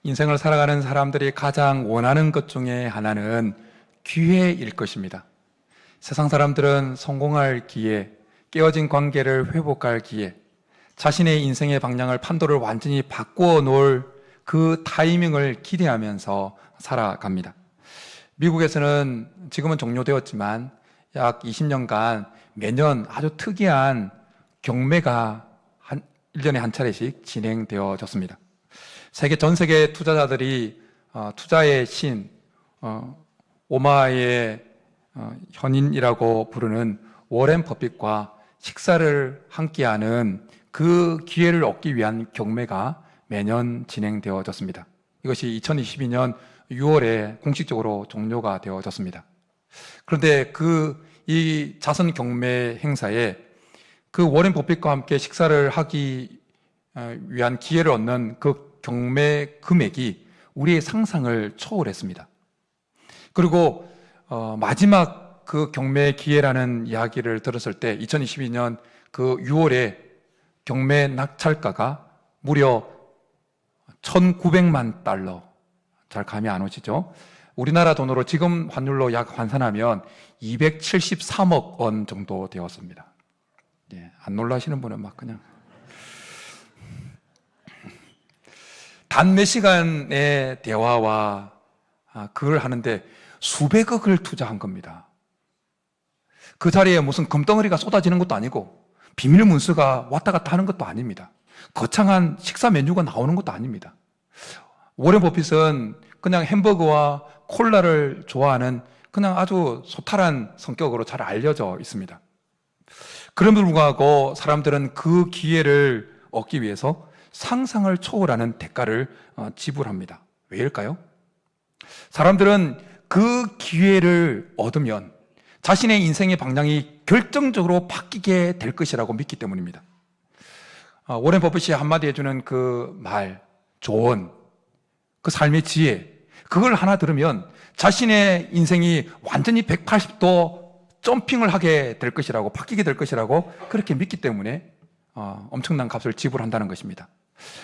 인생을 살아가는 사람들이 가장 원하는 것 중에 하나는 기회일 것입니다. 세상 사람들은 성공할 기회, 깨어진 관계를 회복할 기회, 자신의 인생의 방향을 판도를 완전히 바꾸어 놓을 그 타이밍을 기대하면서 살아갑니다. 미국에서는 지금은 종료되었지만 약 20년간 매년 아주 특이한 경매가 1년에 한 차례씩 진행되어졌습니다. 전 세계 투자자들이 투자의 신, 오마의 현인이라고 부르는 워렌 버핏과 식사를 함께하는 그 기회를 얻기 위한 경매가 매년 진행되어졌습니다. 이것이 2022년 6월에 공식적으로 종료가 되어졌습니다. 그런데 이 자선 경매 행사에 그 워렌 버핏과 함께 식사를 하기 위한 기회를 얻는 그 경매 금액이 우리의 상상을 초월했습니다. 그리고 마지막 그 경매 기회라는 이야기를 들었을 때 2022년 그 6월에 경매 낙찰가가 무려 1,900만 달러, 잘 감이 안 오시죠? 우리나라 돈으로 지금 환율로 약 환산하면 273억 원 정도 되었습니다. 예, 안 놀라시는 분은 막 그냥 단 몇 시간의 대화와 그걸 하는데 수백억을 투자한 겁니다. 그 자리에 무슨 금덩어리가 쏟아지는 것도 아니고 비밀 문서가 왔다 갔다 하는 것도 아닙니다. 거창한 식사 메뉴가 나오는 것도 아닙니다. 워렌 버핏은 그냥 햄버거와 콜라를 좋아하는 그냥 아주 소탈한 성격으로 잘 알려져 있습니다. 그럼에도 불구하고 사람들은 그 기회를 얻기 위해서 상상을 초월하는 대가를 지불합니다. 왜일까요? 사람들은 그 기회를 얻으면 자신의 인생의 방향이 결정적으로 바뀌게 될 것이라고 믿기 때문입니다. 워렌 버핏이 한마디 해주는 그 말, 조언, 그 삶의 지혜, 그걸 하나 들으면 자신의 인생이 완전히 180도 점핑을 하게 될 것이라고, 바뀌게 될 것이라고 그렇게 믿기 때문에 엄청난 값을 지불한다는 것입니다.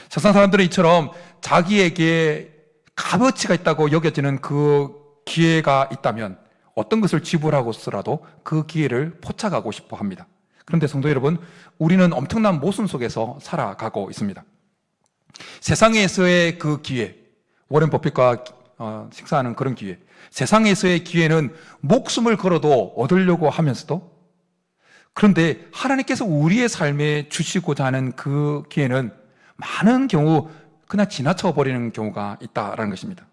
세상 사람들은 이처럼 자기에게 값어치가 있다고 여겨지는 그 기회가 있다면 어떤 것을 지불하고서라도 그 기회를 포착하고 싶어 합니다. 그런데 성도 여러분, 우리는 엄청난 모순 속에서 살아가고 있습니다. 세상에서의 그 기회, 워렌 버핏과 식사하는 그런 기회, 세상에서의 기회는 목숨을 걸어도 얻으려고 하면서도, 그런데 하나님께서 우리의 삶에 주시고자 하는 그 기회는 많은 경우 그냥 지나쳐 버리는 경우가 있다라는 것입니다.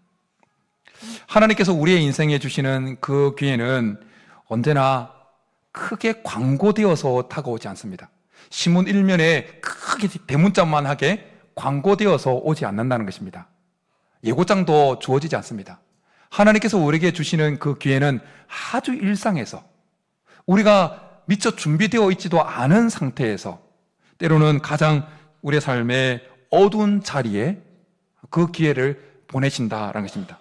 하나님께서 우리의 인생에 주시는 그 기회는 언제나 크게 광고되어서 다가오지 않습니다. 신문 1면에 크게 대문짝만하게 광고되어서 오지 않는다는 것입니다. 예고장도 주어지지 않습니다. 하나님께서 우리에게 주시는 그 기회는 아주 일상에서, 우리가 미처 준비되어 있지도 않은 상태에서, 때로는 가장 우리의 삶의 어두운 자리에 그 기회를 보내신다라는 것입니다.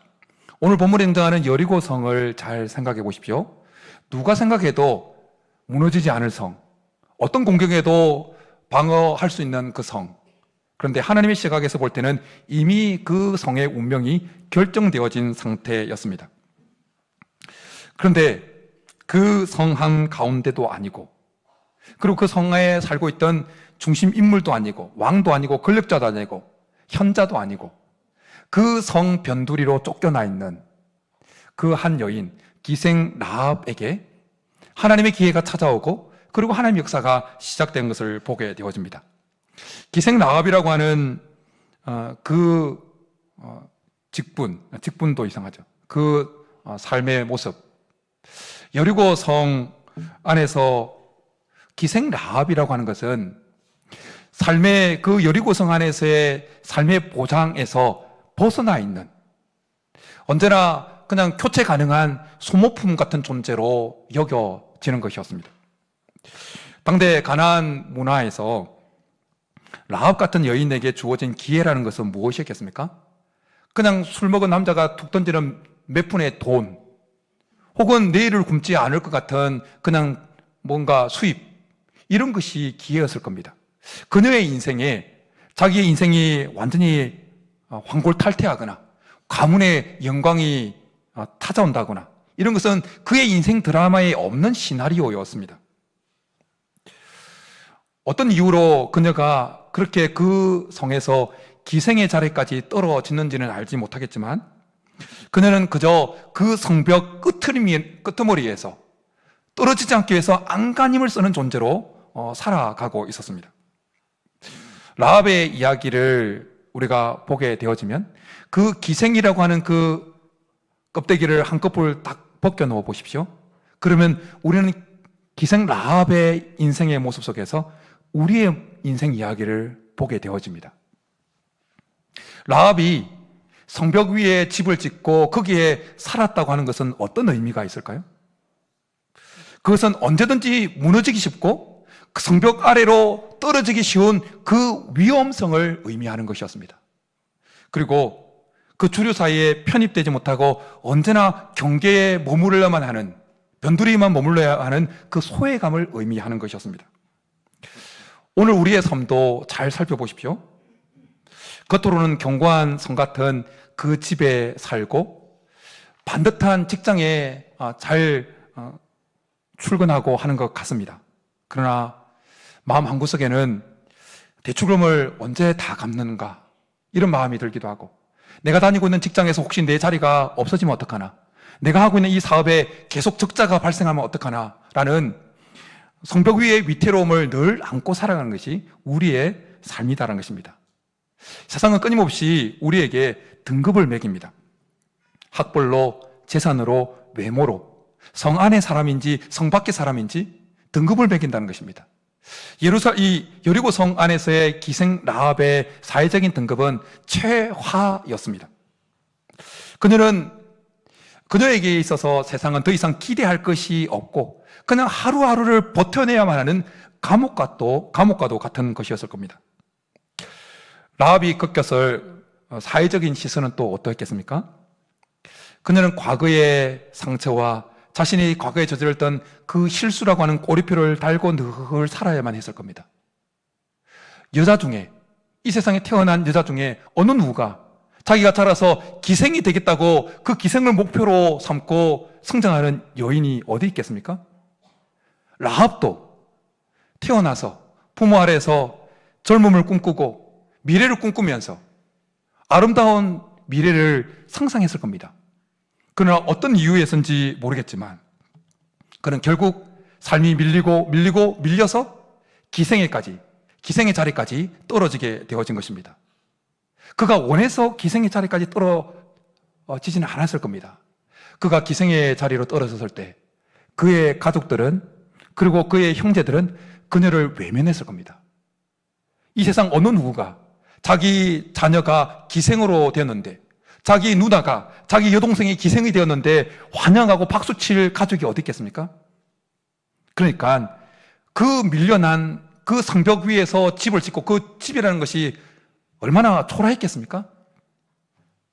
오늘 본문에 등장하는 여리고성을 잘 생각해 보십시오. 누가 생각해도 무너지지 않을 성, 어떤 공격에도 방어할 수 있는 그 성. 그런데 하나님의 시각에서 볼 때는 이미 그 성의 운명이 결정되어진 상태였습니다. 그런데 그 성 한 가운데도 아니고, 그리고 그 성에 살고 있던 중심 인물도 아니고, 왕도 아니고, 권력자도 아니고, 현자도 아니고, 그 성 변두리로 쫓겨나 있는 그 한 여인 기생 라합에게 하나님의 기회가 찾아오고, 그리고 하나님의 역사가 시작된 것을 보게 되어집니다. 기생 라합이라고 하는 직분도 이상하죠. 그 삶의 모습, 여리고 성 안에서 기생 라합이라고 하는 것은 삶의 그 여리고성 안에서의 삶의 보장에서 벗어나 있는, 언제나 그냥 교체 가능한 소모품 같은 존재로 여겨지는 것이었습니다. 당대 가나안 문화에서 라합 같은 여인에게 주어진 기회라는 것은 무엇이었겠습니까? 그냥 술 먹은 남자가 툭 던지는 몇 푼의 돈, 혹은 내일을 굶지 않을 것 같은 그냥 뭔가 수입, 이런 것이 기회였을 겁니다. 그녀의 인생에 자기의 인생이 완전히 환골탈태하거나 가문의 영광이 찾아온다거나 이런 것은 그의 인생 드라마에 없는 시나리오였습니다. 어떤 이유로 그녀가 그렇게 그 성에서 기생의 자리까지 떨어지는지는 알지 못하겠지만 그녀는 그저 그 성벽 끄트머리에서 떨어지지 않기 위해서 안간힘을 쓰는 존재로 살아가고 있었습니다. 라합의 이야기를 우리가 보게 되어지면 그 기생이라고 하는 그 껍데기를 한꺼풀 딱 벗겨 놓아 보십시오. 그러면 우리는 기생 라합의 인생의 모습 속에서 우리의 인생 이야기를 보게 되어집니다. 라합이 성벽 위에 집을 짓고 거기에 살았다고 하는 것은 어떤 의미가 있을까요? 그것은 언제든지 무너지기 쉽고 그 성벽 아래로 떨어지기 쉬운 그 위험성을 의미하는 것이었습니다. 그리고 그 주류 사이에 편입되지 못하고 언제나 경계에 머무르려만 하는, 변두리만 머물러야 하는 그 소외감을 의미하는 것이었습니다. 오늘 우리의 삶도 잘 살펴보십시오. 겉으로는 견고한 성 같은 그 집에 살고 반듯한 직장에 잘 출근하고 하는 것 같습니다. 그러나 마음 한구석에는 대출금을 언제 다 갚는가 이런 마음이 들기도 하고, 내가 다니고 있는 직장에서 혹시 내 자리가 없어지면 어떡하나, 내가 하고 있는 이 사업에 계속 적자가 발생하면 어떡하나 라는 성벽 위의 위태로움을 늘 안고 살아가는 것이 우리의 삶이다라는 것입니다. 세상은 끊임없이 우리에게 등급을 매깁니다. 학벌로, 재산으로, 외모로, 성 안의 사람인지 성 밖의 사람인지 등급을 매긴다는 것입니다. 이 여리고 성 안에서의 기생 라합의 사회적인 등급은 최하였습니다. 그녀에게 있어서 세상은 더 이상 기대할 것이 없고 그냥 하루하루를 버텨내야만 하는 감옥과도 같은 것이었을 겁니다. 라합이 겪었을 사회적인 시선은 또 어떠했겠습니까? 그녀는 과거의 상처와 자신이 과거에 저질렀던 그 실수라고 하는 꼬리표를 달고 늘 살아야만 했을 겁니다. 여자 중에, 이 세상에 태어난 여자 중에 어느 누가 자기가 자라서 기생이 되겠다고 그 기생을 목표로 삼고 성장하는 여인이 어디 있겠습니까? 라합도 태어나서 부모 아래에서 젊음을 꿈꾸고 미래를 꿈꾸면서 아름다운 미래를 상상했을 겁니다. 그러나 어떤 이유에서인지 모르겠지만 그는 결국 삶이 밀려서 기생의 자리까지 떨어지게 되어진 것입니다. 그가 원해서 기생의 자리까지 떨어지지는 않았을 겁니다. 그가 기생의 자리로 떨어졌을 때 그의 가족들은, 그리고 그의 형제들은 그녀를 외면했을 겁니다. 이 세상 어느 누구가 자기 자녀가 기생으로 되었는데, 자기 누나가, 자기 여동생이 기생이 되었는데 환영하고 박수칠 가족이 어디 있겠습니까? 그러니까 그 밀려난 그 성벽 위에서 집을 짓고 그 집이라는 것이 얼마나 초라했겠습니까?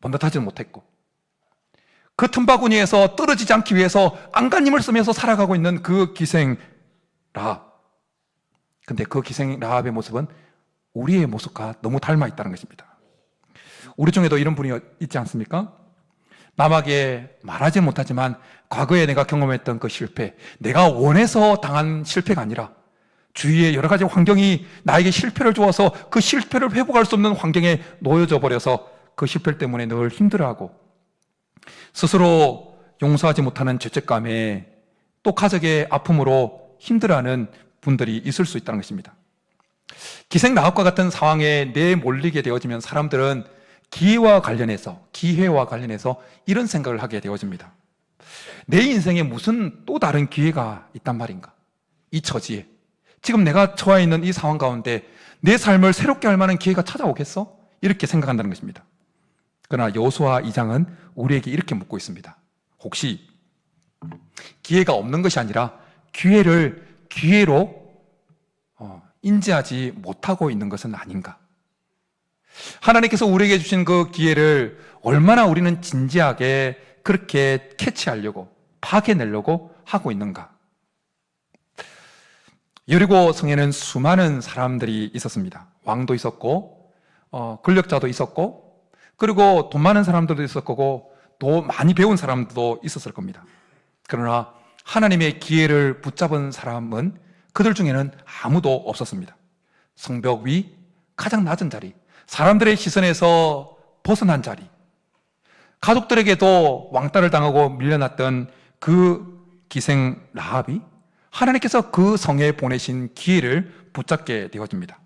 번듯하지는 못했고, 그 틈바구니에서 떨어지지 않기 위해서 안간힘을 쓰면서 살아가고 있는 그 기생 라합. 근데 그 기생 라합의 모습은 우리의 모습과 너무 닮아 있다는 것입니다. 우리 중에도 이런 분이 있지 않습니까? 남에게 말하지 못하지만 과거에 내가 경험했던 그 실패, 내가 원해서 당한 실패가 아니라 주위의 여러 가지 환경이 나에게 실패를 주어서 그 실패를 회복할 수 없는 환경에 놓여져 버려서 그 실패 때문에 늘 힘들어하고 스스로 용서하지 못하는 죄책감에 또 가족의 아픔으로 힘들어하는 분들이 있을 수 있다는 것입니다. 기생 라합과 같은 상황에 내몰리게 되어지면 사람들은 기회와 관련해서 이런 생각을 하게 되어집니다. 내 인생에 무슨 또 다른 기회가 있단 말인가? 이 처지에, 지금 내가 처해 있는 이 상황 가운데 내 삶을 새롭게 할 만한 기회가 찾아오겠어? 이렇게 생각한다는 것입니다. 그러나 여호수아 2장은 우리에게 이렇게 묻고 있습니다. 혹시 기회가 없는 것이 아니라 기회를 기회로 인지하지 못하고 있는 것은 아닌가? 하나님께서 우리에게 주신 그 기회를 얼마나 우리는 진지하게 그렇게 캐치하려고, 파괴내려고 하고 있는가? 여리고 성에는 수많은 사람들이 있었습니다. 왕도 있었고, 권력자도 있었고, 그리고 돈 많은 사람들도 있을 거고 또 많이 배운 사람도 있었을 겁니다. 그러나 하나님의 기회를 붙잡은 사람은 그들 중에는 아무도 없었습니다. 성벽 위 가장 낮은 자리, 사람들의 시선에서 벗어난 자리, 가족들에게도 왕따를 당하고 밀려났던 그 기생 라합이 하나님께서 그 성에 보내신 기회를 붙잡게 되어집니다.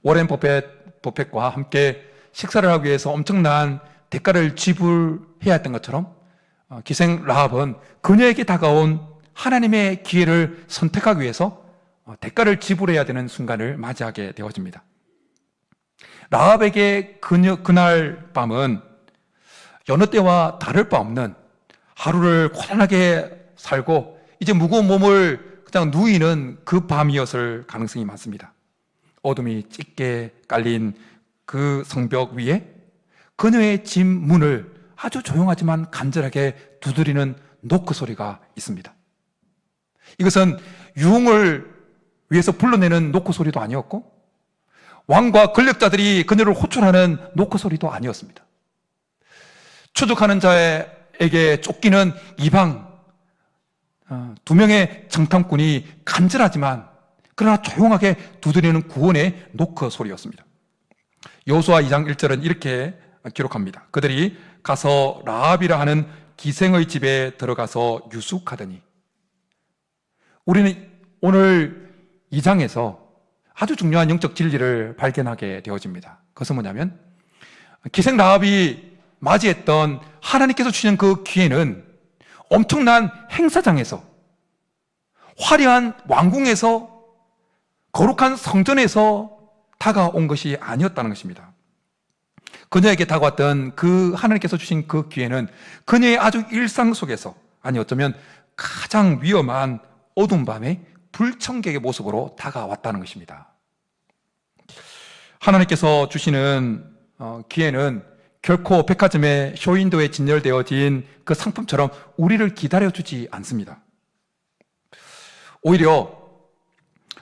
워렌 버펫과 함께 식사를 하기 위해서 엄청난 대가를 지불해야 했던 것처럼 기생 라합은 그녀에게 다가온 하나님의 기회를 선택하기 위해서 대가를 지불해야 되는 순간을 맞이하게 되어집니다. 라합에게 그날 밤은 여느 때와 다를 바 없는 하루를 고단하게 살고 이제 무거운 몸을 그냥 누이는 그 밤이었을 가능성이 많습니다. 어둠이 짙게 깔린 그 성벽 위에 그녀의 집 문을 아주 조용하지만 간절하게 두드리는 노크 소리가 있습니다. 이것은 유흥을 위해서 불러내는 노크 소리도 아니었고 왕과 권력자들이 그녀를 호출하는 노크 소리도 아니었습니다. 추적하는 자에게 쫓기는 이방 두 명의 정탐꾼이 간절하지만 그러나 조용하게 두드리는 구원의 노크 소리였습니다. 여호수아 2장 1절은 이렇게 기록합니다. 그들이 가서 라합이라 하는 기생의 집에 들어가서 유숙하더니. 우리는 오늘 2장에서 아주 중요한 영적 진리를 발견하게 되어집니다. 그것은 뭐냐면 기생 라합이 맞이했던 하나님께서 주시는 그 기회는 엄청난 행사장에서, 화려한 왕궁에서, 거룩한 성전에서 다가온 것이 아니었다는 것입니다. 그녀에게 다가왔던 그 하나님께서 주신 그 기회는 그녀의 아주 일상 속에서, 아니 어쩌면 가장 위험한 어두운 밤에 불청객의 모습으로 다가왔다는 것입니다. 하나님께서 주시는 기회는 결코 백화점에 쇼윈도에 진열되어진 그 상품처럼 우리를 기다려주지 않습니다. 오히려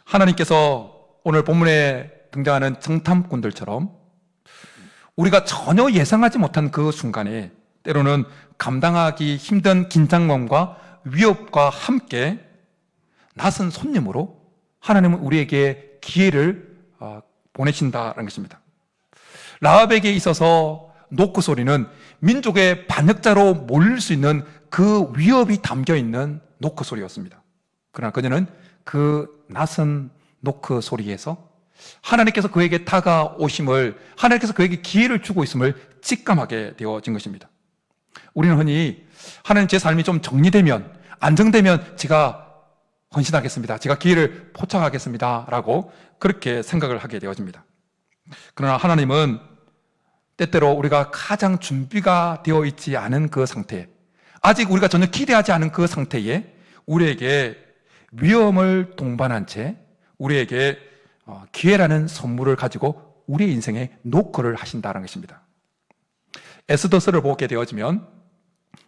하나님께서 오늘 본문에 등장하는 정탐꾼들처럼 우리가 전혀 예상하지 못한 그 순간에 때로는 감당하기 힘든 긴장감과 위협과 함께 낯선 손님으로 하나님은 우리에게 기회를 보내신다는 것입니다. 라합에게 있어서 노크 소리는 민족의 반역자로 몰릴 수 있는 그 위협이 담겨있는 노크 소리였습니다. 그러나 그녀는 그 낯선 노크 소리에서 하나님께서 그에게 다가오심을, 하나님께서 그에게 기회를 주고 있음을 직감하게 되어진 것입니다. 우리는 흔히 하나님 제 삶이 좀 정리되면, 안정되면 제가 헌신하겠습니다, 제가 기회를 포착하겠습니다 라고 그렇게 생각을 하게 되어집니다. 그러나 하나님은 때때로 우리가 가장 준비가 되어 있지 않은 그 상태, 아직 우리가 전혀 기대하지 않은 그 상태에 우리에게 위험을 동반한 채 우리에게 기회라는 선물을 가지고 우리의 인생에 노크를 하신다는 것입니다. 에스더서를 보게 되어지면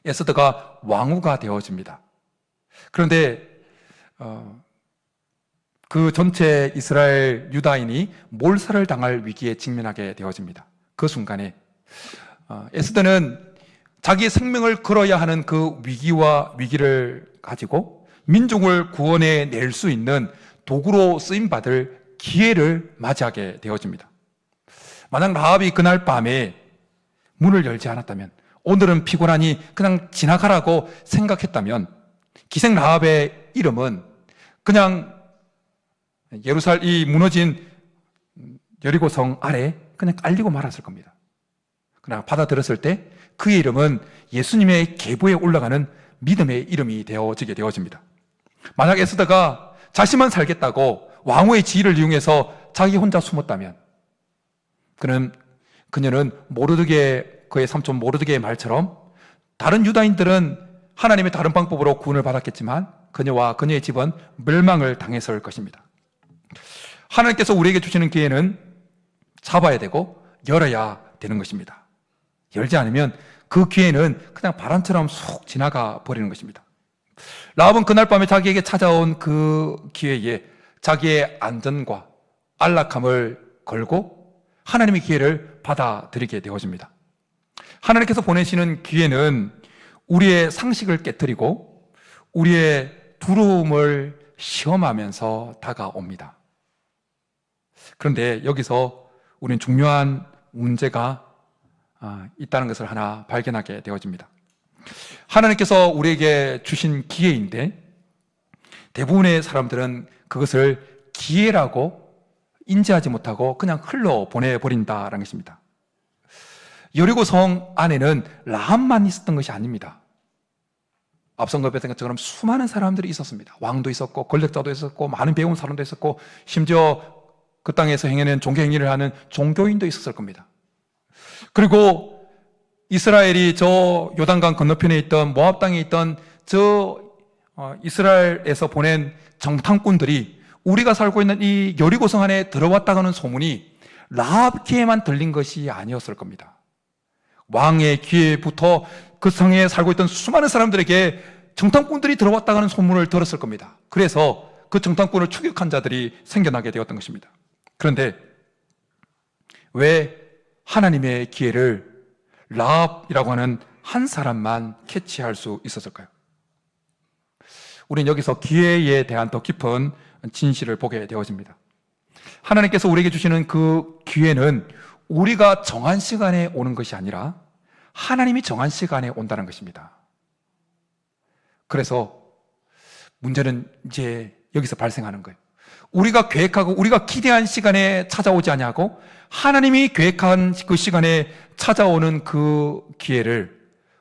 에스더가 왕후가 되어집니다. 그런데 그 전체 이스라엘 유다인이 몰살을 당할 위기에 직면하게 되어집니다. 그 순간에 에스더는 자기의 생명을 걸어야 하는 그 위기를 가지고 민족을 구원해 낼 수 있는 도구로 쓰임받을 기회를 맞이하게 되어집니다. 만약 라합이 그날 밤에 문을 열지 않았다면, 오늘은 피곤하니 그냥 지나가라고 생각했다면 기생 라합의 이름은 그냥 이 무너진 여리고성 아래 그냥 깔리고 말았을 겁니다. 그러나 받아들였을 때 그의 이름은 예수님의 계보에 올라가는 믿음의 이름이 되어집니다. 만약 에스더가 자신만 살겠다고 왕후의 지위를 이용해서 자기 혼자 숨었다면 그녀는 그의 삼촌 모르드게의 말처럼 다른 유다인들은 하나님의 다른 방법으로 구원을 받았겠지만 그녀와 그녀의 집은 멸망을 당했을 것입니다. 하나님께서 우리에게 주시는 기회는 잡아야 되고 열어야 되는 것입니다. 열지 않으면 그 기회는 그냥 바람처럼 쑥 지나가 버리는 것입니다. 라합은 그날 밤에 자기에게 찾아온 그 기회에 자기의 안전과 안락함을 걸고 하나님의 기회를 받아들이게 되어집니다. 하나님께서 보내시는 기회는 우리의 상식을 깨뜨리고 우리의 두려움을 시험하면서 다가옵니다. 그런데 여기서 우리는 중요한 문제가 있다는 것을 하나 발견하게 되어집니다. 하나님께서 우리에게 주신 기회인데 대부분의 사람들은 그것을 기회라고 인지하지 못하고 그냥 흘러보내버린다는 것입니다. 여리고 성 안에는 라합만 있었던 것이 아닙니다. 앞선 것에 것처럼 수많은 사람들이 있었습니다. 왕도 있었고 권력자도 있었고 많은 배운 사람도 있었고 심지어 그 땅에서 행해낸 종교행위를 하는 종교인도 있었을 겁니다. 그리고 이스라엘이 저 요단강 건너편에 있던 모압 땅에 있던 이스라엘에서 보낸 정탐꾼들이 우리가 살고 있는 이 여리고성 안에 들어왔다가는 소문이 라합 귀에만 들린 것이 아니었을 겁니다. 왕의 귀에부터 그 성에 살고 있던 수많은 사람들에게 정탐꾼들이 들어왔다가는 소문을 들었을 겁니다. 그래서 그 정탐꾼을 추격한 자들이 생겨나게 되었던 것입니다. 그런데 왜 하나님의 기회를 라합이라고 하는 한 사람만 캐치할 수 있었을까요? 우리는 여기서 기회에 대한 더 깊은 진실을 보게 되어집니다. 하나님께서 우리에게 주시는 그 기회는 우리가 정한 시간에 오는 것이 아니라 하나님이 정한 시간에 온다는 것입니다. 그래서 문제는 이제 여기서 발생하는 거예요. 우리가 계획하고 우리가 기대한 시간에 찾아오지 아니하고 하나님이 계획한 그 시간에 찾아오는 그 기회를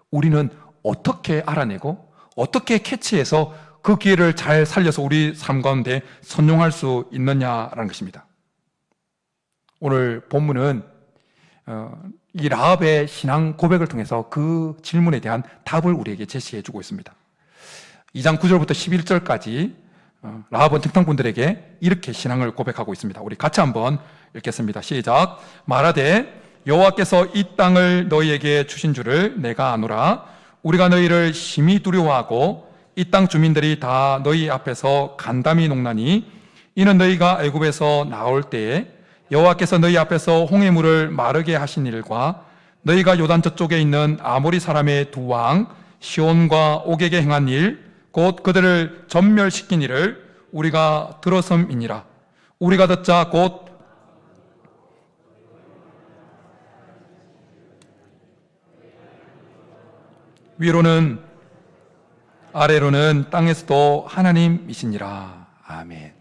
우리는 어떻게 알아내고 어떻게 캐치해서 그 기회를 잘 살려서 우리 삶 가운데 선용할 수 있느냐라는 것입니다. 오늘 본문은 이 라합의 신앙 고백을 통해서 그 질문에 대한 답을 우리에게 제시해 주고 있습니다. 2장 9절부터 11절까지 라합은 정탐꾼들에게 이렇게 신앙을 고백하고 있습니다. 우리 같이 한번 읽겠습니다. 시작. 말하되 여호와께서 이 땅을 너희에게 주신 줄을 내가 아노라. 우리가 너희를 심히 두려워하고 이 땅 주민들이 다 너희 앞에서 간담이 녹나니 이는 너희가 애굽에서 나올 때에 여호와께서 너희 앞에서 홍해물을 마르게 하신 일과 너희가 요단 저쪽에 있는 아모리 사람의 두 왕 시온과 옥에게 행한 일 곧 그들을 전멸시킨 일을 우리가 들었음이니라. 우리가 듣자 곧 위로는 아래로는 땅에서도 하나님이시니라. 아멘.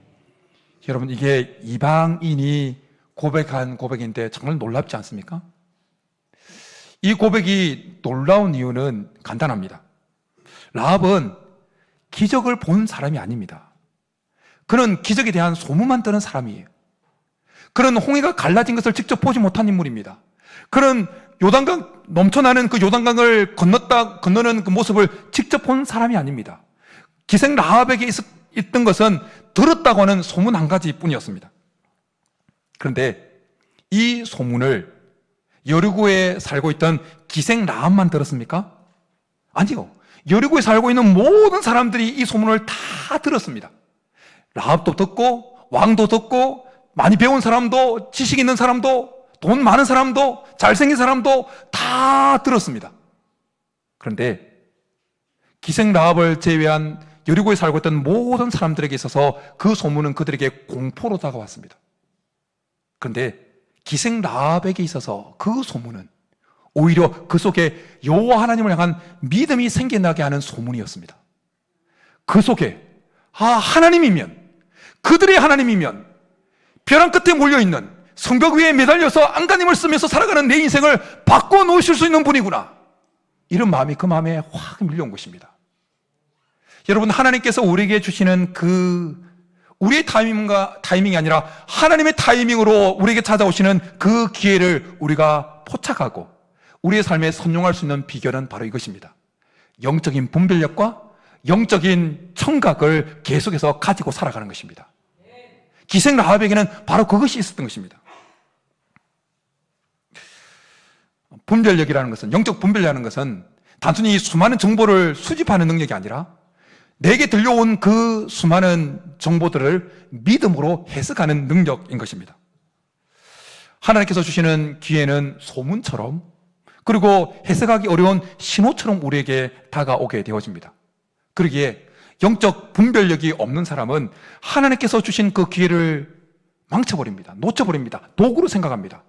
여러분, 이게 이방인이 고백한 고백인데 정말 놀랍지 않습니까? 이 고백이 놀라운 이유는 간단합니다. 라합은 기적을 본 사람이 아닙니다. 그는 기적에 대한 소문만 듣는 사람이에요. 그는 홍해가 갈라진 것을 직접 보지 못한 인물입니다. 그는 요단강 넘쳐나는 그 요단강을 건너는 그 모습을 직접 본 사람이 아닙니다. 기생 라합에게 있던 것은 들었다고 하는 소문 한 가지뿐이었습니다. 그런데 이 소문을 여리고에 살고 있던 기생 라합만 들었습니까? 아니요. 여리고에 살고 있는 모든 사람들이 이 소문을 다 들었습니다. 라합도 듣고 왕도 듣고 많이 배운 사람도 지식 있는 사람도 돈 많은 사람도 잘생긴 사람도 다 들었습니다. 그런데 기생 라합을 제외한 여리고에 살고 있던 모든 사람들에게 있어서 그 소문은 그들에게 공포로 다가왔습니다. 그런데 기생 라합에게 있어서 그 소문은 오히려 그 속에 여호와 하나님을 향한 믿음이 생겨나게 하는 소문이었습니다. 그 속에 하나님이면, 그들의 하나님이면 벼랑 끝에 몰려있는 성벽 위에 매달려서 안간힘을 쓰면서 살아가는 내 인생을 바꿔놓으실 수 있는 분이구나, 이런 마음이 그 마음에 확 밀려온 것입니다. 여러분, 하나님께서 우리에게 주시는 우리의 타이밍이 아니라 하나님의 타이밍으로 우리에게 찾아오시는 그 기회를 우리가 포착하고 우리의 삶에 선용할 수 있는 비결은 바로 이것입니다. 영적인 분별력과 영적인 청각을 계속해서 가지고 살아가는 것입니다. 기생 라합에게는 바로 그것이 있었던 것입니다. 분별력이라는 것은, 영적 분별이라는 것은 단순히 수많은 정보를 수집하는 능력이 아니라 내게 들려온 그 수많은 정보들을 믿음으로 해석하는 능력인 것입니다. 하나님께서 주시는 기회는 소문처럼 그리고 해석하기 어려운 신호처럼 우리에게 다가오게 되어집니다. 그러기에 영적 분별력이 없는 사람은 하나님께서 주신 그 기회를 망쳐버립니다. 놓쳐버립니다. 도구로 생각합니다.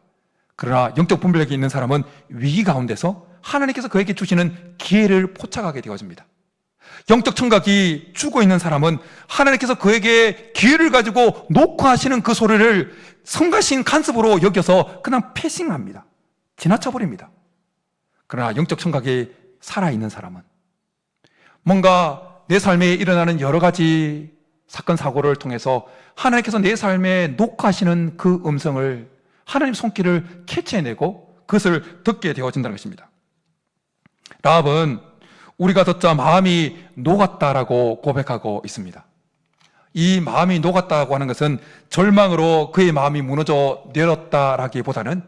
그러나 영적 분별력이 있는 사람은 위기 가운데서 하나님께서 그에게 주시는 기회를 포착하게 되어집니다. 영적 청각이 죽어 있는 사람은 하나님께서 그에게 기회를 가지고 녹화하시는 그 소리를 성가신 간섭으로 여겨서 그냥 패싱합니다. 지나쳐버립니다. 그러나 영적 청각이 살아있는 사람은 뭔가 내 삶에 일어나는 여러 가지 사건, 사고를 통해서 하나님께서 내 삶에 녹화하시는 그 음성을 하나님 손길을 캐치해내고 그것을 듣게 되어진다는 것입니다. 라합은 우리가 듣자 마음이 녹았다라고 고백하고 있습니다. 이 마음이 녹았다고 하는 것은 절망으로 그의 마음이 무너져 내렸다라기보다는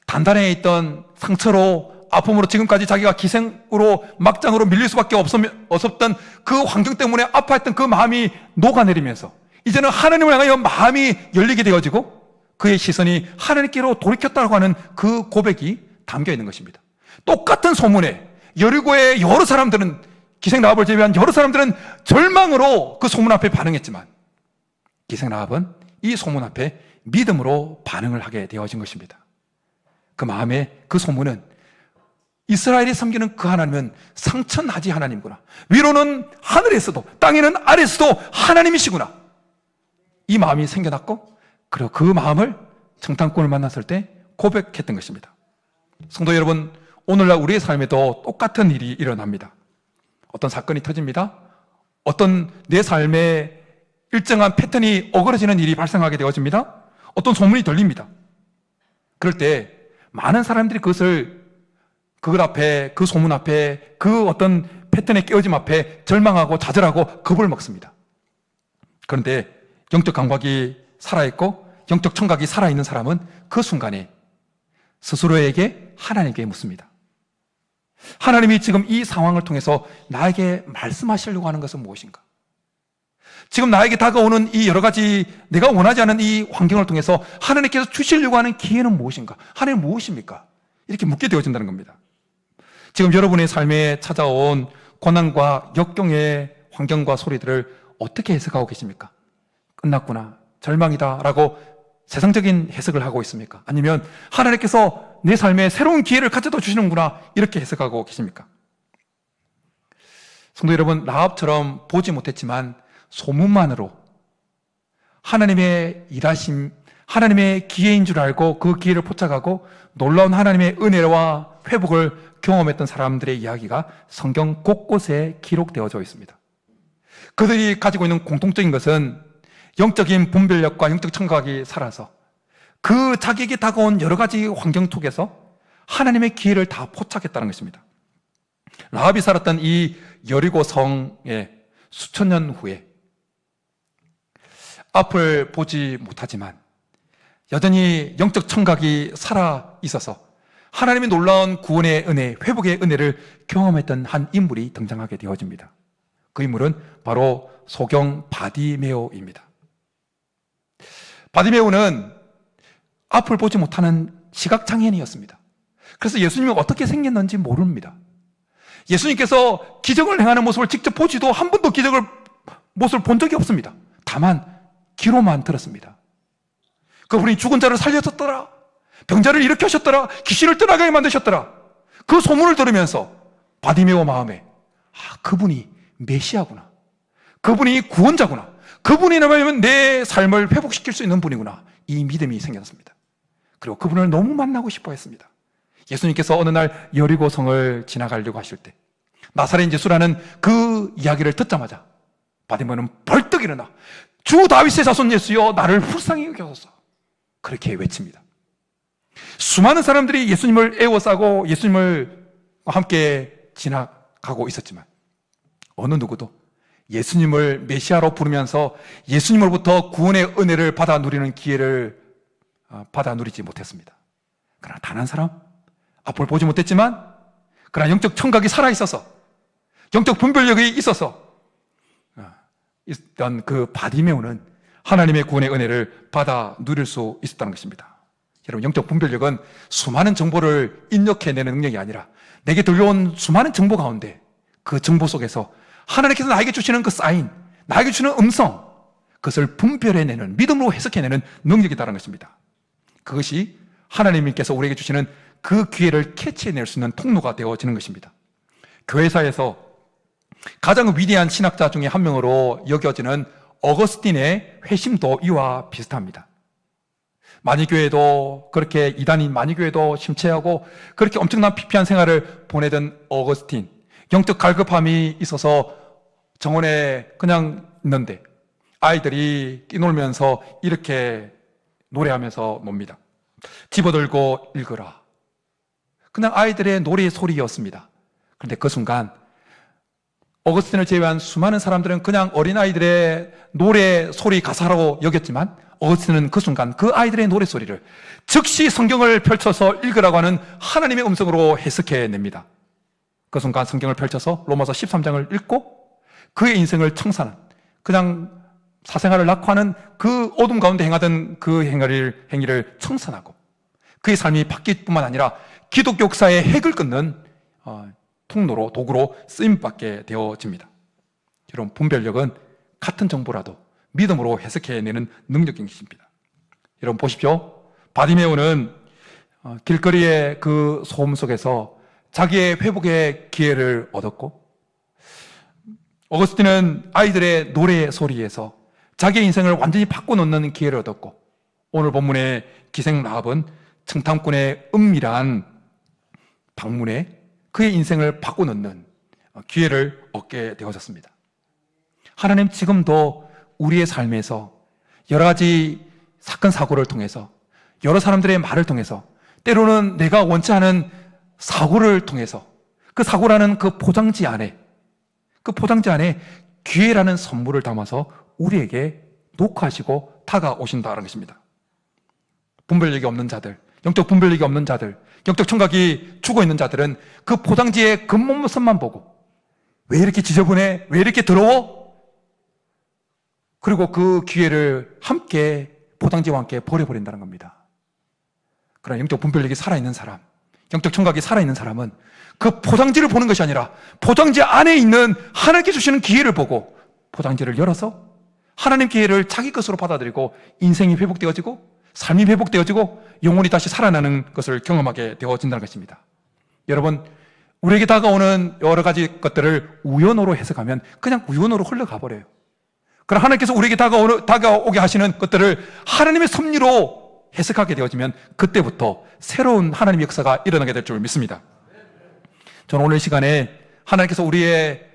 단단해 있던 상처로 아픔으로 지금까지 자기가 기생으로 막장으로 밀릴 수밖에 없었던 그 환경 때문에 아파했던 그 마음이 녹아내리면서 이제는 하나님을 향하여 마음이 열리게 되어지고 그의 시선이 하나님께로 돌이켰다고 하는 그 고백이 담겨 있는 것입니다. 똑같은 소문에 여리고의 여러 사람들은, 기생 라합을 제외한 여러 사람들은 절망으로 그 소문 앞에 반응했지만 기생 라합은 이 소문 앞에 믿음으로 반응을 하게 되어진 것입니다. 그 마음에 그 소문은 이스라엘이 섬기는 그 하나님은 상천하지 하나님구나, 위로는 하늘에서도 땅에는 아래에서도 하나님이시구나, 이 마음이 생겨났고 그리고 그 마음을 청탄꾼을 만났을 때 고백했던 것입니다. 성도 여러분, 오늘날 우리의 삶에도 똑같은 일이 일어납니다. 어떤 사건이 터집니다. 어떤 내 삶에 일정한 패턴이 어그러지는 일이 발생하게 되어집니다. 어떤 소문이 들립니다. 그럴 때 많은 사람들이 그것 앞에, 그 소문 앞에, 그 어떤 패턴의 깨어짐 앞에 절망하고 좌절하고 겁을 먹습니다. 그런데 영적 감각이 살아있고 영적 청각이 살아있는 사람은 그 순간에 스스로에게, 하나님께 묻습니다. 하나님이 지금 이 상황을 통해서 나에게 말씀하시려고 하는 것은 무엇인가? 지금 나에게 다가오는 이 여러 가지 내가 원하지 않은 이 환경을 통해서 하나님께서 주시려고 하는 기회는 무엇인가? 하나님 무엇입니까? 이렇게 묻게 되어진다는 겁니다. 지금 여러분의 삶에 찾아온 고난과 역경의 환경과 소리들을 어떻게 해석하고 계십니까? 끝났구나, 절망이다 라고 세상적인 해석을 하고 있습니까? 아니면 하나님께서 내 삶에 새로운 기회를 가져다 주시는구나, 이렇게 해석하고 계십니까? 성도 여러분, 라합처럼 보지 못했지만 소문만으로 하나님의 일하심, 하나님의 기회인 줄 알고 그 기회를 포착하고 놀라운 하나님의 은혜와 회복을 경험했던 사람들의 이야기가 성경 곳곳에 기록되어져 있습니다. 그들이 가지고 있는 공통적인 것은 영적인 분별력과 영적 청각이 살아서 그 자기에게 다가온 여러 가지 환경 속에서 하나님의 기회를 다 포착했다는 것입니다. 라합이 살았던 이 여리고 성의 수천 년 후에 앞을 보지 못하지만 여전히 영적 청각이 살아 있어서 하나님의 놀라운 구원의 은혜, 회복의 은혜를 경험했던 한 인물이 등장하게 되어집니다. 그 인물은 바로 소경 바디메오입니다. 바디메오는 앞을 보지 못하는 시각장애인이었습니다. 그래서 예수님이 어떻게 생겼는지 모릅니다. 예수님께서 기적을 행하는 모습을 직접 보지도 한 번도 기적을 모습을 본 적이 없습니다. 다만 귀로만 들었습니다. 그분이 죽은 자를 살려줬더라, 병자를 일으켜셨더라, 귀신을 떠나게 만드셨더라, 그 소문을 들으면서 바디메오 마음에 그분이 메시아구나, 그분이 구원자구나, 그분이라면 내 삶을 회복시킬 수 있는 분이구나, 이 믿음이 생겼습니다. 그리고 그분을 너무 만나고 싶어 했습니다. 예수님께서 어느 날 여리고성을 지나가려고 하실 때 나사렛 예수라는 그 이야기를 듣자마자 바디메오는 벌떡 일어나 주 다윗의 자손 예수여, 나를 불쌍히 여겨소서, 그렇게 외칩니다. 수많은 사람들이 예수님을 애워싸고 예수님을 함께 지나가고 있었지만 어느 누구도 예수님을 메시아로 부르면서 예수님으로부터 구원의 은혜를 받아 누리는 기회를 받아 누리지 못했습니다. 그러나 단 한 사람, 앞을 보지 못했지만 그러나 영적 청각이 살아있어서, 영적 분별력이 있어서 있던 그 바디메오는 하나님의 구원의 은혜를 받아 누릴 수 있었다는 것입니다. 여러분, 영적 분별력은 수많은 정보를 입력해내는 능력이 아니라 내게 들려온 수많은 정보 가운데 그 정보 속에서 하나님께서 나에게 주시는 그 사인, 나에게 주는 음성, 그것을 분별해내는, 믿음으로 해석해내는 능력이다라는 것입니다. 그것이 하나님께서 우리에게 주시는 그 기회를 캐치해낼 수 있는 통로가 되어지는 것입니다. 교회사에서 가장 위대한 신학자 중에 한 명으로 여겨지는 어거스틴의 회심도 이와 비슷합니다. 마니교회도 그렇게 이단인 마니교회도 심취하고 그렇게 엄청난 피폐한 생활을 보내던 어거스틴, 영적 갈급함이 있어서 정원에 그냥 있는데 아이들이 뛰놀면서 이렇게 노래하면서 놉니다. 집어들고 읽으라. 그냥 아이들의 노래 소리였습니다. 그런데 그 순간 어거스틴을 제외한 수많은 사람들은 그냥 어린아이들의 노래 소리 가사라고 여겼지만 어거스틴은 그 순간 그 아이들의 노래 소리를 즉시 성경을 펼쳐서 읽으라고 하는 하나님의 음성으로 해석해냅니다. 그 순간 성경을 펼쳐서 로마서 13장을 읽고 그의 인생을 청산한, 그냥 사생활을 낙후하는 그 어둠 가운데 행하던 그 행위를 청산하고 그의 삶이 바뀔 뿐만 아니라 기독교 역사의 핵을 끊는 통로로, 도구로 쓰임받게 되어집니다. 여러분, 분별력은 같은 정보라도 믿음으로 해석해내는 능력인 것입니다. 여러분 보십시오. 바디메오는 길거리의 그 소음 속에서 자기의 회복의 기회를 얻었고, 어거스틴은 아이들의 노래 소리에서 자기의 인생을 완전히 바꿔놓는 기회를 얻었고, 오늘 본문의 기생 라합은 청탐꾼의 은밀한 방문에 그의 인생을 바꿔놓는 기회를 얻게 되어졌습니다. 하나님 지금도 우리의 삶에서 여러 가지 사건 사고를 통해서, 여러 사람들의 말을 통해서, 때로는 내가 원치 않은 사고를 통해서 그 사고라는 그 포장지 안에 기회라는 선물을 담아서 우리에게 녹화하시고 다가오신다는 것입니다. 분별력이 없는 자들, 영적 분별력이 없는 자들, 영적 청각이 죽어있는 자들은 그 포장지의 겉모습만 보고 왜 이렇게 지저분해? 왜 이렇게 더러워? 그리고 그 기회를 함께 포장지와 함께 버려버린다는 겁니다. 그러나 영적 분별력이 살아있는 사람, 영적 청각이 살아있는 사람은 그 포장지를 보는 것이 아니라 포장지 안에 있는 하나님께 주시는 기회를 보고 포장지를 열어서 하나님 기회를 자기 것으로 받아들이고 인생이 회복되어지고 삶이 회복되어지고 영혼이 다시 살아나는 것을 경험하게 되어진다는 것입니다. 여러분, 우리에게 다가오는 여러 가지 것들을 우연으로 해석하면 그냥 우연으로 흘러가 버려요. 그러나 하나님께서 우리에게 다가오게 하시는 것들을 하나님의 섭리로 해석하게 되어지면 그때부터 새로운 하나님의 역사가 일어나게 될 줄 믿습니다. 저는 오늘 시간에 하나님께서 우리의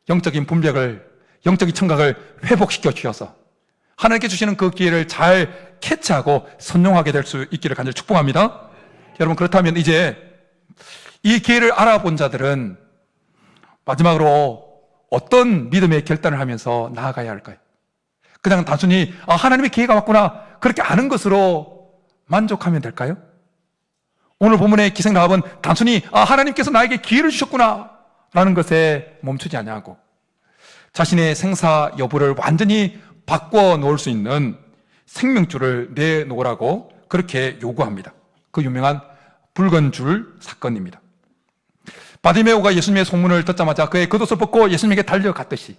영적인 분별을, 영적인 청각을 회복시켜 주셔서 하나님께 주시는 그 기회를 잘 캐치하고 선용하게 될 수 있기를 간절히 축복합니다. 여러분, 그렇다면 이제 이 기회를 알아본 자들은 마지막으로 어떤 믿음의 결단을 하면서 나아가야 할까요? 그냥 단순히 하나님의 기회가 왔구나 그렇게 아는 것으로 만족하면 될까요? 오늘 본문의 기생 라합은 단순히 하나님께서 나에게 기회를 주셨구나 라는 것에 멈추지 아니하고 자신의 생사 여부를 완전히 바꿔 놓을 수 있는 생명줄을 내놓으라고 그렇게 요구합니다. 그 유명한 붉은 줄 사건입니다. 바디메오가 예수님의 소문을 듣자마자 그의 겉옷을 벗고 예수님에게 달려갔듯이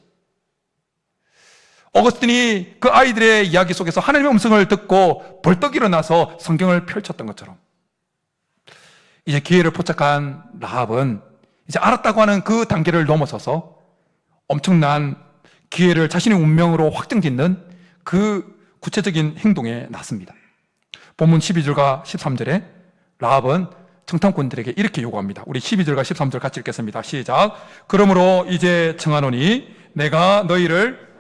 어거스틴이 그 아이들의 이야기 속에서 하나님의 음성을 듣고 벌떡 일어나서 성경을 펼쳤던 것처럼 이제 기회를 포착한 라합은 이제 알았다고 하는 그 단계를 넘어서서 엄청난 기회를 자신의 운명으로 확정짓는 그 구체적인 행동에 나섭니다. 본문 12절과 13절에 라합은 청탐꾼들에게 이렇게 요구합니다. 우리 12절과 13절 같이 읽겠습니다. 시작. 그러므로 이제 청하노니 내가 너희를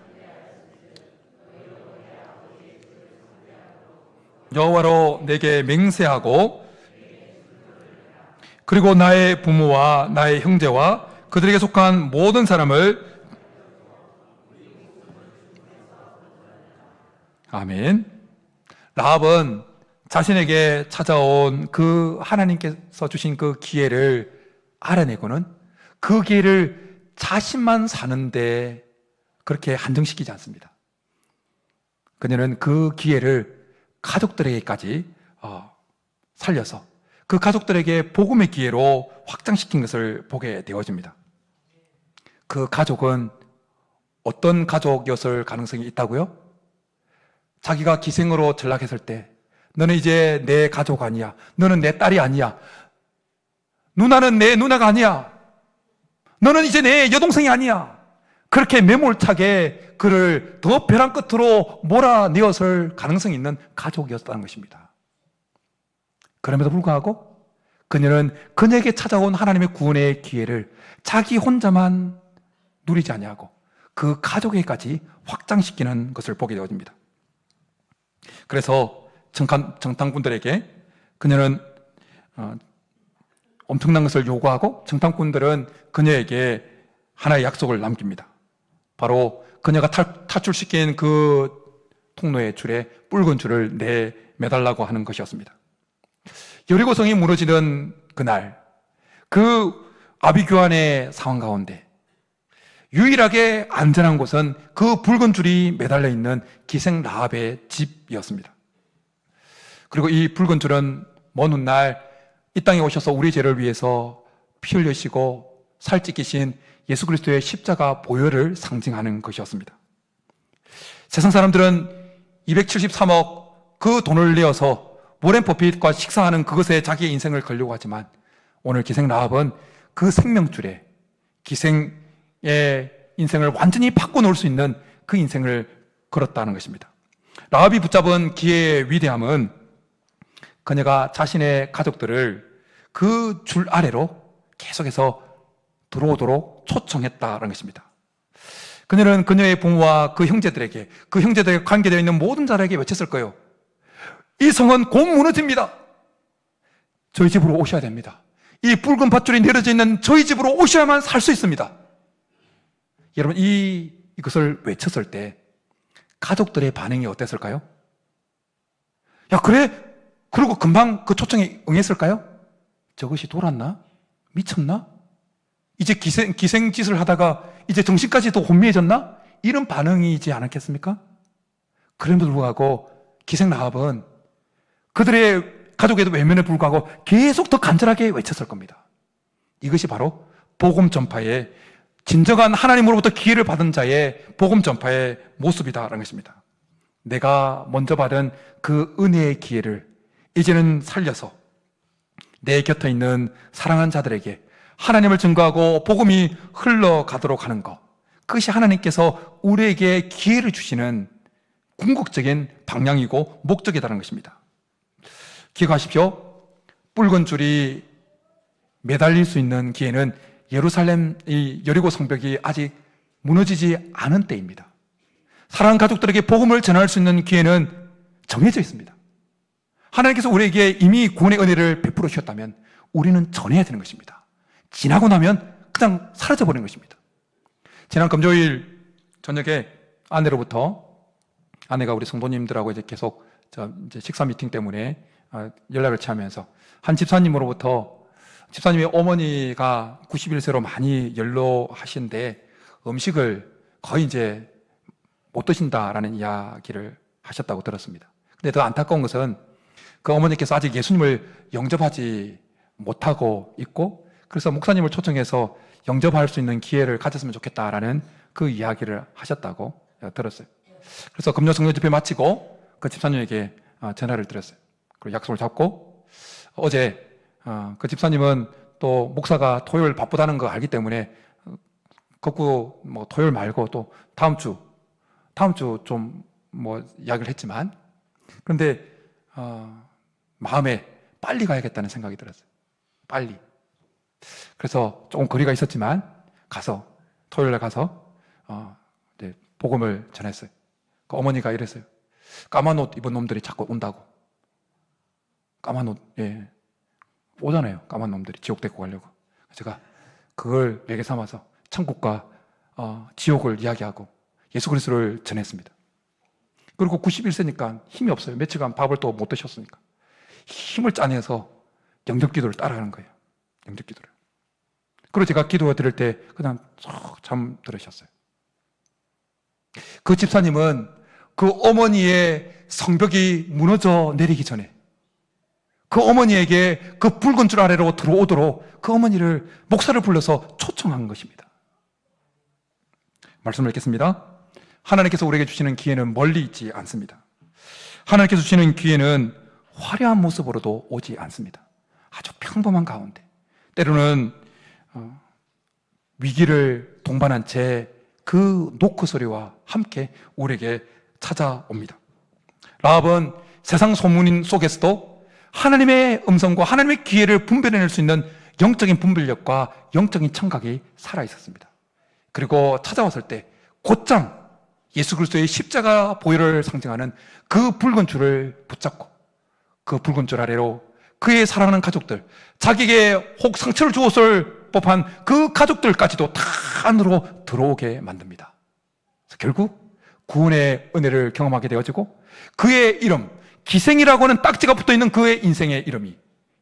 여호와로 내게 맹세하고 그리고 나의 부모와 나의 형제와 그들에게 속한 모든 사람을 아멘. 라합은 자신에게 찾아온 그 하나님께서 주신 그 기회를 알아내고는 그 기회를 자신만 사는데 그렇게 한정시키지 않습니다. 그녀는 그 기회를 가족들에게까지 살려서 그 가족들에게 복음의 기회로 확장시킨 것을 보게 되어집니다. 그 가족은 어떤 가족이었을 가능성이 있다고요? 자기가 기생으로 전락했을 때 너는 이제 내 가족 아니야. 너는 내 딸이 아니야. 누나는 내 누나가 아니야. 너는 이제 내 여동생이 아니야. 그렇게 매몰차게 그를 더 벼랑 끝으로 몰아내었을 가능성이 있는 가족이었다는 것입니다. 그럼에도 불구하고 그녀는 그녀에게 찾아온 하나님의 구원의 기회를 자기 혼자만 누리지 아니하고 그 가족에게까지 확장시키는 것을 보게 되어집니다. 그래서 정탐꾼들에게 그녀는 엄청난 것을 요구하고 정탐꾼들은 그녀에게 하나의 약속을 남깁니다. 바로 그녀가 탈출시킨 그 통로의 줄에 붉은 줄을 매달라고 하는 것이었습니다. 여리고성이 무너지는 그날, 그 아비규환의 상황 가운데 유일하게 안전한 곳은 그 붉은 줄이 매달려 있는 기생 라합의 집이었습니다. 그리고 이 붉은 줄은 먼 훗날 이 땅에 오셔서 우리 죄를 위해서 피 흘리시고 살 찢기신 예수 그리스도의 십자가 보혈을 상징하는 것이었습니다. 세상 사람들은 273억 그 돈을 내어서 워렌 버핏과 식사하는 그것에 자기의 인생을 걸려고 하지만 오늘 기생 라합은 그 생명줄에 기생의 인생을 완전히 바꿔놓을 수 있는 그 인생을 걸었다는 것입니다. 라합이 붙잡은 기회의 위대함은 그녀가 자신의 가족들을 그 줄 아래로 계속해서 들어오도록 초청했다는 것입니다. 그녀는 그녀의 부모와 그 형제들에게, 그 형제들에게 관계되어 있는 모든 자들에게 외쳤을 거예요. 이 성은 곧 무너집니다. 저희 집으로 오셔야 됩니다. 이 붉은 밧줄이 내려져 있는 저희 집으로 오셔야만 살 수 있습니다. 여러분, 이것을 외쳤을 때 가족들의 반응이 어땠을까요? 야, 그래? 그리고 금방 그 초청에 응했을까요? 저것이 돌았나? 미쳤나? 이제 기생짓을 하다가 이제 정신까지도 혼미해졌나? 이런 반응이지 않았겠습니까? 그럼에도 불구하고 기생 라합은 그들의 가족의 외면에 불구하고 계속 더 간절하게 외쳤을 겁니다. 이것이 바로 복음 전파의 진정한 하나님으로부터 기회를 받은 자의 복음 전파의 모습이다라는 것입니다. 내가 먼저 받은 그 은혜의 기회를 이제는 살려서 내 곁에 있는 사랑하는 자들에게 하나님을 증거하고 복음이 흘러가도록 하는 것, 그것이 하나님께서 우리에게 기회를 주시는 궁극적인 방향이고 목적이라는 것입니다. 기억하십시오. 붉은 줄이 매달릴 수 있는 기회는 예루살렘, 이 여리고 성벽이 아직 무너지지 않은 때입니다. 사랑하는 가족들에게 복음을 전할 수 있는 기회는 정해져 있습니다. 하나님께서 우리에게 이미 구원의 은혜를 베풀어 주셨다면 우리는 전해야 되는 것입니다. 지나고 나면 그냥 사라져버리는 것입니다. 지난 금요일 저녁에 아내가 우리 성도님들하고 이제 계속 이제 식사 미팅 때문에 연락을 취하면서 한 집사님으로부터 집사님의 어머니가 91세로 많이 연로하신데 음식을 거의 이제 못 드신다라는 이야기를 하셨다고 들었습니다. 근데 더 안타까운 것은 그 어머니께서 아직 예수님을 영접하지 못하고 있고, 그래서 목사님을 초청해서 영접할 수 있는 기회를 가졌으면 좋겠다라는 그 이야기를 하셨다고 들었어요. 그래서 금요 성령 집회 마치고 그 집사님에게 전화를 드렸어요. 그리고 약속을 잡고 어제 그 집사님은 또 목사가 토요일 바쁘다는 거 알기 때문에 거꾸로 뭐 토요일 말고 또 다음 주 좀 뭐 이야기를 했지만, 그런데 마음에 빨리 가야겠다는 생각이 들었어요. 빨리. 그래서 조금 거리가 있었지만 토요일에 가서 이제 복음을 전했어요. 그 어머니가 이랬어요. 까만 옷 입은 놈들이 자꾸 온다고. 까만 옷, 예. 오잖아요. 까만 놈들이 지옥 데리고 가려고. 제가 그걸 매개 삼아서 천국과 지옥을 이야기하고 예수 그리스도를 전했습니다. 그리고 91세니까 힘이 없어요. 며칠간 밥을 또 못 드셨으니까. 힘을 짜내서 영접기도를 따라가는 거예요. 영접기도를. 그리고 제가 기도 드릴 때 그냥 쏙 잠들으셨어요. 그 집사님은 그 어머니의 성벽이 무너져 내리기 전에 그 어머니에게 그 붉은 줄 아래로 들어오도록 그 어머니를 목사를 불러서 초청한 것입니다. 말씀을 읽겠습니다. 하나님께서 우리에게 주시는 기회는 멀리 있지 않습니다. 하나님께서 주시는 기회는 화려한 모습으로도 오지 않습니다. 아주 평범한 가운데, 때로는 위기를 동반한 채 그 노크 소리와 함께 우리에게 찾아옵니다. 라합은 세상 소문 속에서도 하나님의 음성과 하나님의 기회를 분별해낼 수 있는 영적인 분별력과 영적인 청각이 살아있었습니다. 그리고 찾아왔을 때 곧장 예수 그리스도의 십자가 보혈을 상징하는 그 붉은 줄을 붙잡고 그 붉은 줄 아래로 그의 사랑하는 가족들, 자기에게 혹 상처를 주었을 법한 그 가족들까지도 다 안으로 들어오게 만듭니다. 결국 구원의 은혜를 경험하게 되어지고 그의 이름, 기생이라고 하는 딱지가 붙어있는 그의 인생의 이름이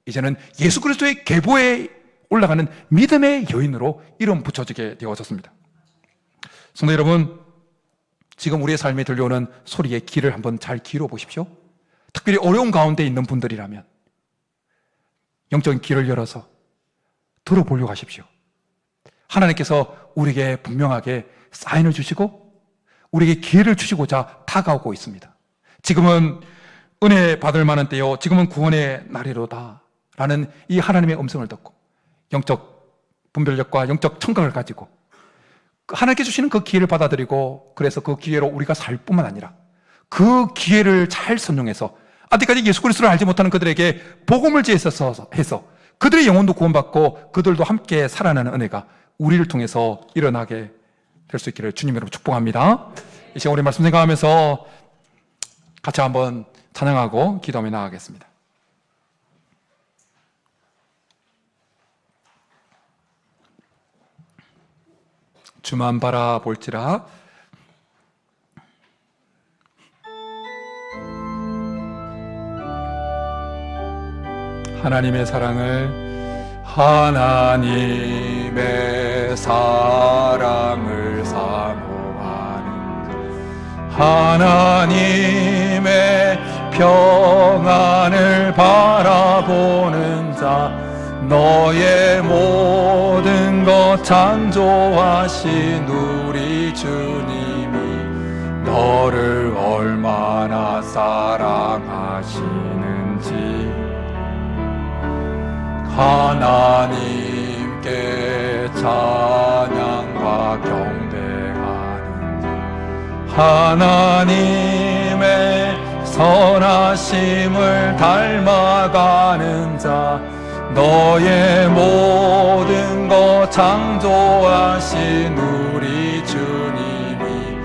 이제는 예수 그리스도의 계보에 올라가는 믿음의 여인으로 이름 붙여지게 되어졌습니다. 성도 여러분, 지금 우리의 삶에 들려오는 소리의 귀를 한번 잘 기울여 보십시오. 특별히 어려운 가운데 있는 분들이라면 영적인 귀를 열어서 들어보려고 하십시오. 하나님께서 우리에게 분명하게 사인을 주시고 우리에게 기회를 주시고자 다가오고 있습니다. 지금은 은혜 받을 만한 때요, 지금은 구원의 날이로다 라는 이 하나님의 음성을 듣고 영적 분별력과 영적 청각을 가지고 하나님께 주시는 그 기회를 받아들이고, 그래서 그 기회로 우리가 살 뿐만 아니라 그 기회를 잘 선용해서 아직까지 예수 그리스도를 알지 못하는 그들에게 복음을 지혜서 해서 그들의 영혼도 구원받고 그들도 함께 살아나는 은혜가 우리를 통해서 일어나게 될 수 있기를 주님 여러분 축복합니다. 이 시간 우리 말씀 생각하면서 같이 한번 찬양하고 기도하며 나아가겠습니다. 주만 바라볼지라. 하나님의 사랑을 사모하는 하나님의 평안을 바라보는 자, 너의 모든 것 창조하신 우리 주님이 너를 얼마나 사랑하시는지 하나님께 찬양과 경배하는 하나님의 선하심을 닮아가는 자, 너의 모든 것 창조하신 우리 주님이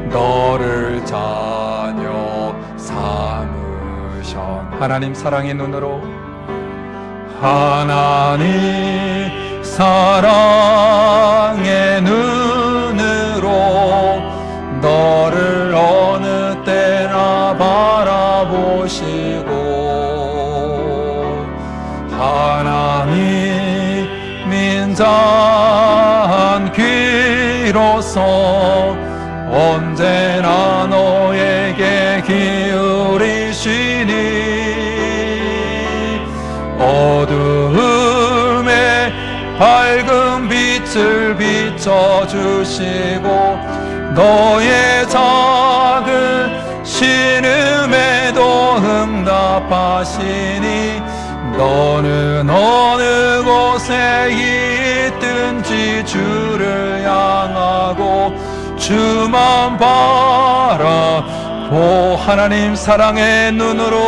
너를 자녀 삼으셨. 하나님 사랑의 눈으로, 하나님 사랑의 눈으로 너를 어느 때나 바라보시고 하나님 민자한 귀로서 언제나 너에게 기울이시니 어두움에 밝은 빛을 비춰주시고 너의 작은 신음에도 응답하시니 너는 어느 곳에 있든지 주를 향하고 주만 바라보. 하나님 사랑의 눈으로,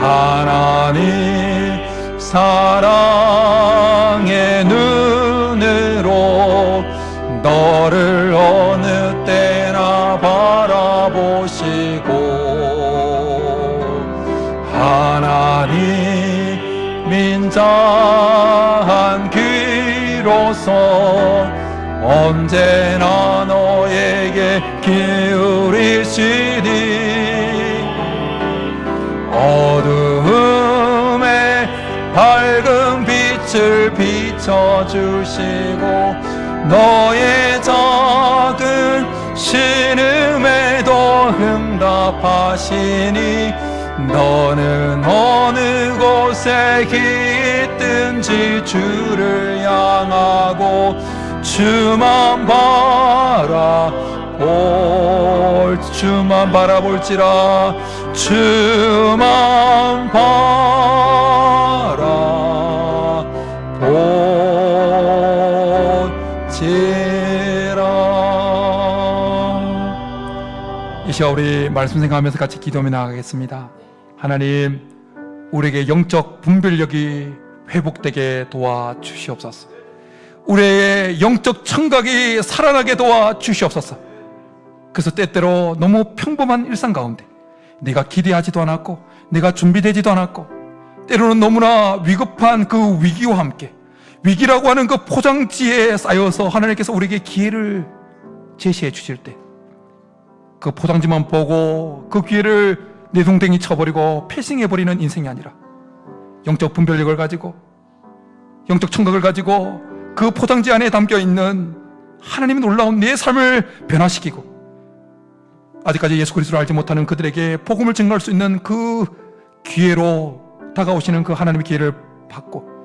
하나님 사랑의 눈으로 너를 어느 때나 바라보시고 하나님 민자한 귀로서 언제나 너에게 기울이시니 어두움에 밝은 빛을 비춰주시고 너의 작은 신음에도 응답하시니 너는 어느 곳에 있든지 주를 향하고 주만 바라볼지라 주만 바라볼지라. 이 시간 우리 말씀 생각하면서 같이 기도하며 나가겠습니다. 하나님, 우리에게 영적 분별력이 회복되게 도와주시옵소서. 우리의 영적 청각이 살아나게 도와주시옵소서. 그래서 때때로 너무 평범한 일상 가운데 내가 기대하지도 않았고 내가 준비되지도 않았고 때로는 너무나 위급한 그 위기와 함께 위기라고 하는 그 포장지에 쌓여서 하나님께서 우리에게 기회를 제시해 주실 때 그 포장지만 보고 그 기회를 내동댕이 쳐버리고 패싱해버리는 인생이 아니라 영적 분별력을 가지고 영적 청각을 가지고 그 포장지 안에 담겨있는 하나님의 놀라운 내 삶을 변화시키고 아직까지 예수 그리스도를 알지 못하는 그들에게 복음을 증거할 수 있는 그 기회로 다가오시는 그 하나님의 기회를 받고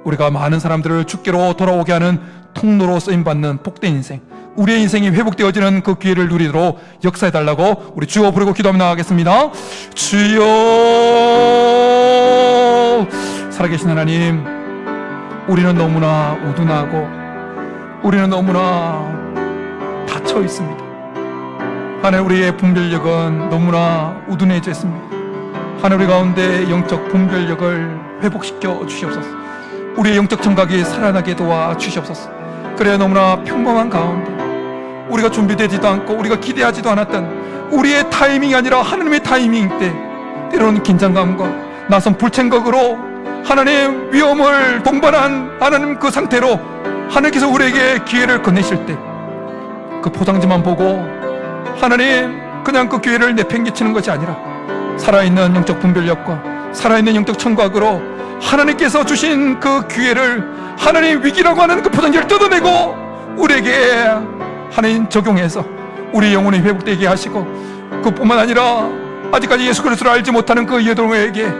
우리가 많은 사람들을 주께로 돌아오게 하는 통로로 쓰임받는 복된 인생, 우리의 인생이 회복되어지는 그 기회를 누리도록 역사해달라고 우리 주여 부르고 기도하며 나가겠습니다. 주여, 살아계신 하나님, 우리는 너무나 우둔하고 우리는 너무나 닫혀 있습니다. 하나님, 우리의 분별력은 너무나 우둔해져 있습니다. 하나님, 우리 가운데 영적 분별력을 회복시켜 주시옵소서. 우리의 영적 청각이 살아나게 도와 주시옵소서. 그래야 너무나 평범한 가운데 우리가 준비되지도 않고 우리가 기대하지도 않았던 우리의 타이밍이 아니라 하나님의 타이밍 때 때로는 긴장감과 낯선 불청각으로 하나님 위험을 동반한 하나님 그 상태로 하나님께서 우리에게 기회를 건네실 때 그 포장지만 보고 하나님 그냥 그 기회를 내팽개치는 것이 아니라 살아있는 영적 분별력과 살아있는 영적 청각으로 하나님께서 주신 그 기회를 하나님 위기라고 하는 그 포장지를 뜯어내고 우리에게 하나님 적용해서 우리 영혼이 회복되게 하시고 그뿐만 아니라 아직까지 예수 그리스도를 알지 못하는 그 여동에게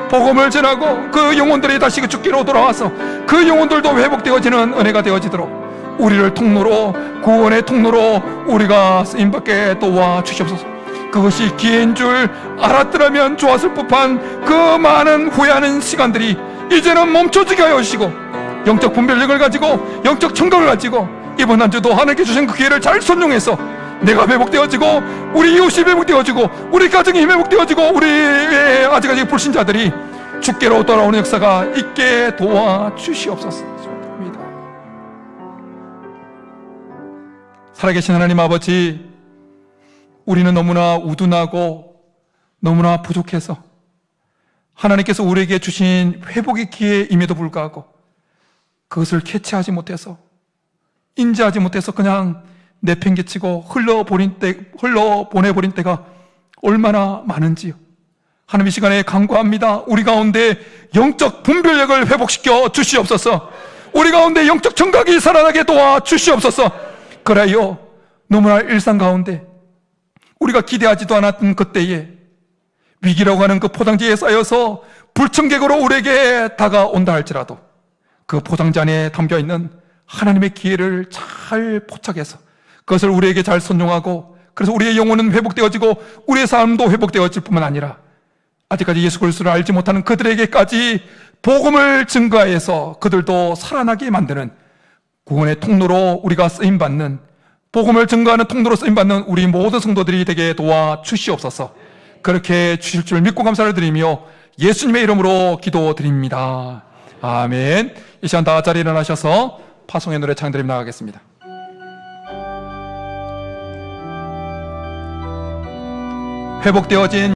복음을 전하고 그 영혼들이 다시 그 주께로 돌아와서 그 영혼들도 회복되어지는 은혜가 되어지도록 우리를 통로로 구원의 통로로 우리가 쓰임받게 도와주시옵소서. 그것이 기회인 줄 알았더라면 좋았을 법한 그 많은 후회하는 시간들이 이제는 멈춰지게 하여 주시고 영적 분별력을 가지고 영적 청각을 가지고 이번 한 주도 하나님께 주신 그 기회를 잘 선용해서 내가 회복되어지고 우리 이웃이 회복되어지고 우리 가정이 회복되어지고 우리의 아직까지 불신자들이 주께로 돌아오는 역사가 있게 도와주시옵소서. 살아계신 하나님 아버지, 우리는 너무나 우둔하고 너무나 부족해서 하나님께서 우리에게 주신 회복의 기회임에도 불구하고 그것을 캐치하지 못해서 인지하지 못해서 그냥 내팽개치고 흘러보내버린 때가 얼마나 많은지요. 하나님, 이 시간에 간구합니다. 우리 가운데 영적 분별력을 회복시켜 주시옵소서. 우리 가운데 영적 청각이 살아나게 도와주시옵소서. 그래요, 너무나 일상 가운데 우리가 기대하지도 않았던 그때에 위기라고 하는 그 포장지에 쌓여서 불청객으로 우리에게 다가온다 할지라도 그 포장지 안에 담겨있는 하나님의 기회를 잘 포착해서 그것을 우리에게 잘 선용하고 그래서 우리의 영혼은 회복되어지고 우리의 삶도 회복되어질 뿐만 아니라 아직까지 예수 그리스도를 알지 못하는 그들에게까지 복음을 증거해서 그들도 살아나게 만드는 구원의 통로로 우리가 쓰임받는, 복음을 증거하는 통로로 쓰임받는 우리 모든 성도들이 되게 도와주시옵소서. 그렇게 주실 줄 믿고 감사를 드리며 예수님의 이름으로 기도드립니다. 아멘. 이 시간 다 자리에 일어나셔서 파송의 노래 찬양드리며 나가겠습니다. 회복되어진